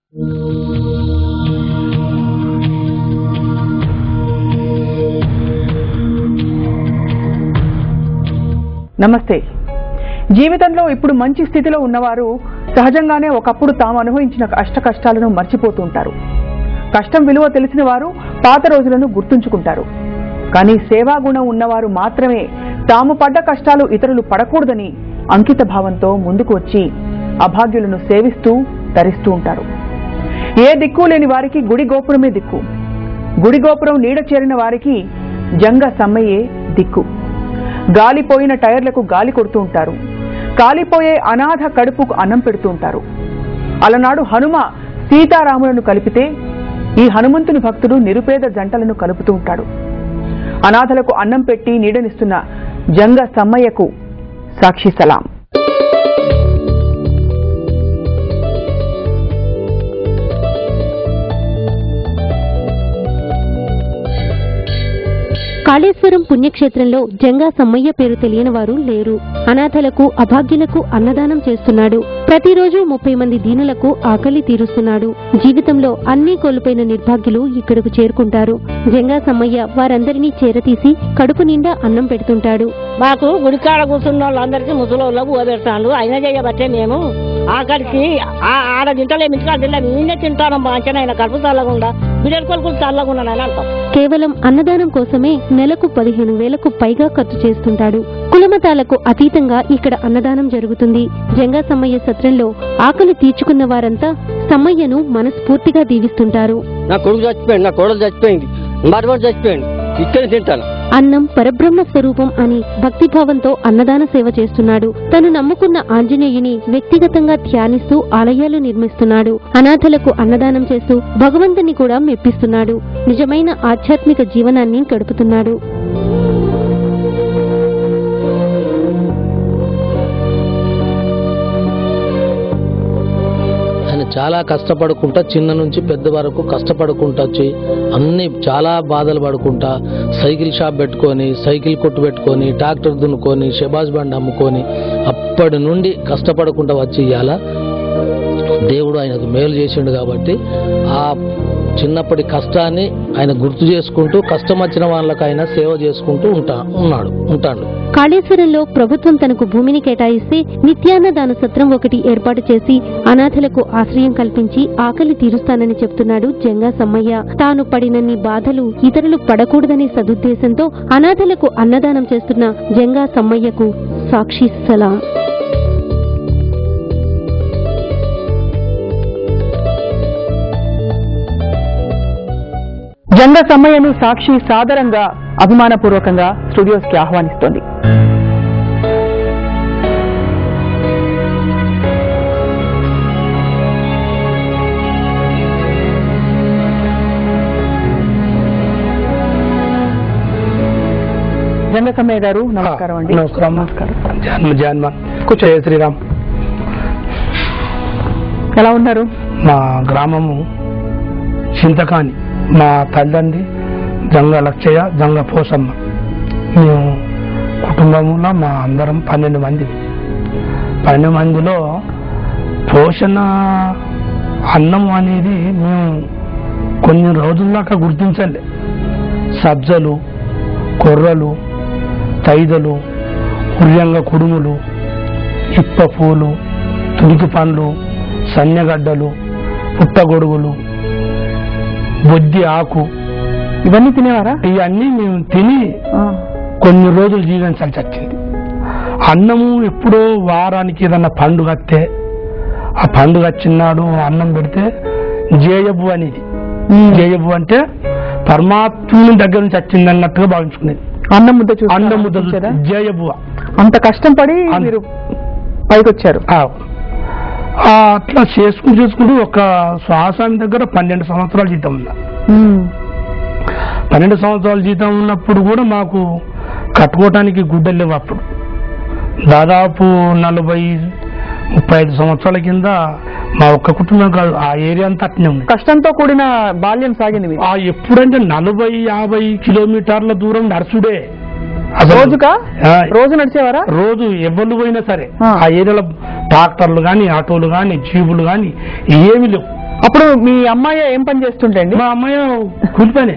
నమస్తే. జీవితంలో ఇప్పుడు మంచి స్థితిలో ఉన్నవారు సహజంగానే ఒకప్పుడు తాము అనుభవించిన కష్టాలను మర్చిపోతూ ఉంటారు. కష్టం విలువ తెలిసిన వారు పాత రోజులను గుర్తుంచుకుంటారు. కానీ సేవాగుణం ఉన్నవారు మాత్రమే తాము పడ్డ కష్టాలు ఇతరులు పడకూడదని అంకిత భావంతో ముందుకు వచ్చి అభాగ్యులను సేవిస్తూ తరిస్తూ ఉంటారు. ఏ దిక్కు లేని వారికి గుడి గోపురమే దిక్కు. గుడి గోపురం నీడ చేరిన వారికి జంగ సమ్మయ్యే దిక్కు. గాలిపోయిన టైర్లకు గాలి కొడుతూ ఉంటారు. కాలిపోయే అనాథ కడుపుకు అన్నం పెడుతూ ఉంటారు. అలనాడు హనుమ సీతారాములను కలిపితే ఈ హనుమంతుని భక్తుడు నిరుపేద జంటలను కలుపుతూ ఉంటాడు. అనాథలకు అన్నం పెట్టి నీడనిస్తున్న జంగ సమ్మయ్యకు సాక్షి సలాం. కాళేశ్వరం పుణ్యక్షేత్రంలో జంగా సమ్మయ్య పేరు తెలియని వారు లేరు. అనాథలకు అభాగ్యులకు అన్నదానం చేస్తున్నాడు. ప్రతిరోజు 30 మంది దీనులకు ఆకలి తీరుస్తున్నాడు. జీవితంలో అన్నీ కోల్పోయిన నిర్భాగ్యులు ఇక్కడకు చేరుకుంటారు. జంగా సమ్మయ్య వారందరినీ చేరతీసి కడుపు నిండా అన్నం పెడుతుంటాడు. మాకు గుడికాడ కూర్చున్న వాళ్ళందరికీ ముసలోళ్ళకు ఓబెడతాడు. అయినా చేయబట్టే మేము ఆఖరికి ఆడ తింటలేము, ఇంటికాడ తినలేము. నేనే తింటాను మంచిగా కడుపు చల్లకుండా బిడ్డల కొడుకులు చల్లకుండా అంటాం. కేవలం అన్నదానం కోసమే నెలకు 15,000కు పైగా ఖర్చు చేస్తుంటాడు. కులమతాలకు అతీతంగా ఇక్కడ అన్నదానం జరుగుతుంది. జంగా సమ్మయ్య సత్రంలో ఆకలి తీర్చుకున్న వారంతా సమ్మయ్యను మనస్ఫూర్తిగా దీవిస్తుంటారు. నా కొడుకు చచ్చిపోయింది, నా కోడలు చచ్చిపోయింది, మరొకటి చచ్చిపోయింది, ఇక్కడ తింటాను. అన్నం పరబ్రహ్మ స్వరూపం అని భక్తిభావంతో అన్నదాన సేవ చేస్తున్నాడు. తను నమ్ముకున్న ఆంజనేయుని వ్యక్తిగతంగా ధ్యానిస్తూ ఆలయాలు నిర్మిస్తున్నాడు. అనాథలకు అన్నదానం చేస్తూ భగవంతుని కూడా మెప్పిస్తున్నాడు. నిజమైన ఆధ్యాత్మిక జీవనాన్ని గడుపుతున్నాడు. చాలా కష్టపడుకుంటా చిన్న నుంచి పెద్ద వరకు కష్టపడుకుంటా వచ్చి అన్ని చాలా బాధలు పడుకుంటా సైకిల్ షాప్ పెట్టుకొని, సైకిల్ కొట్టు పెట్టుకొని, ట్రాక్టర్ దున్నుకొని, షెబాజ్ బండి అమ్ముకొని అప్పటి నుండి కష్టపడుకుంటా వచ్చి ఇవాళ దేవుడు ఆయనకు మేలు చేసిండు. కాబట్టి ఆ చిన్నప్పటి కష్టాన్ని ఆయన గుర్తు చేసుకుంటూ కష్టం వచ్చిన వాళ్ళకి ఆయన సేవ చేసుకుంటూ ఉంటాడు. కాళేశ్వరంలో ప్రభుత్వం తనకు భూమిని కేటాయిస్తే నిత్యాన్నదాన సత్రం ఒకటి ఏర్పాటు చేసి అనాథలకు ఆశ్రయం కల్పించి ఆకలి తీరుస్తానని చెప్తున్నాడు జంగా సమ్మయ్య. తాను పడినన్ని బాధలు ఇతరులు పడకూడదనే సదుద్దేశంతో అనాథలకు అన్నదానం చేస్తున్న జంగా సమ్మయ్యకు సాక్షి సలాం. జంగ సమ్మయ్యను సాక్షి సాదరంగా అభిమానపూర్వకంగా స్టూడియోస్ కి ఆహ్వానిస్తోంది. జంగ సమ్మయ్య గారు నమస్కారం అండి. నమస్కారం. జయ శ్రీరామ్. ఎలా ఉన్నారు? మా గ్రామము చింతకాని, మా తల్లిదండ్రి జంగ లక్షయ్య, జంగ పోసమ్మ. మేము కుటుంబంలో మా అందరం 12 మంది. 12 మందిలో పోషణ అన్నం అనేది మేము కొన్ని రోజుల దాకా గుర్తించలే. సబ్జలు, కొర్రలు, తైదలు, ఉర్యంగ కుడుములు, ఇప్ప పూలు, తురికి పండ్లు, సన్నగడ్డలు, పుట్టగొడుగులు, బొద్ది ఆకు ఇవన్నీ తినేవారా? ఇవన్నీ మేము తిని కొన్ని రోజులు జీవించాల్సి వచ్చింది. అన్నము ఎప్పుడో వారానికి ఏదన్నా పండుగ వస్తే ఆ పండుగ వచ్చినాడు అన్నం పెడితే జేయబు అనేది. జేయబు అంటే పరమాత్ముని దగ్గర నుంచి వచ్చింది అన్నట్టుగా భావించుకునేది. అన్నం ముద్ద జేయబు. అంత కష్టం పడి మీరు పైకి వచ్చారు. అట్లా చేసుకుంటూ ఒక స్వామి దగ్గర 12 సంవత్సరాల జీతం ఉన్నా. 12 సంవత్సరాల జీతం ఉన్నప్పుడు కూడా మాకు కట్టుకోవటానికి గుడ్డలు లేవు. అప్పుడు దాదాపు 40-35 సంవత్సరాల కింద మా ఒక్క కుటుంబం కాదు, ఆ ఏరియా అంతా అట్నే ఉంది. కష్టంతో కూడిన బాల్యం సాగింది. ఎప్పుడంటే 40-50 కిలోమీటర్ల దూరం నడుచుడే. రోజు నడిచేవారా? రోజు ఎవరు పోయినా సరే ఆ ఏరియాలో ట్రాక్టర్లు కానీ, ఆటోలు కానీ, జీబులు కానీ ఏమి లేవు. అప్పుడు మీ అమ్మాయి ఏం పని చేస్తుంటండి? మా అమ్మాయి కూలి పని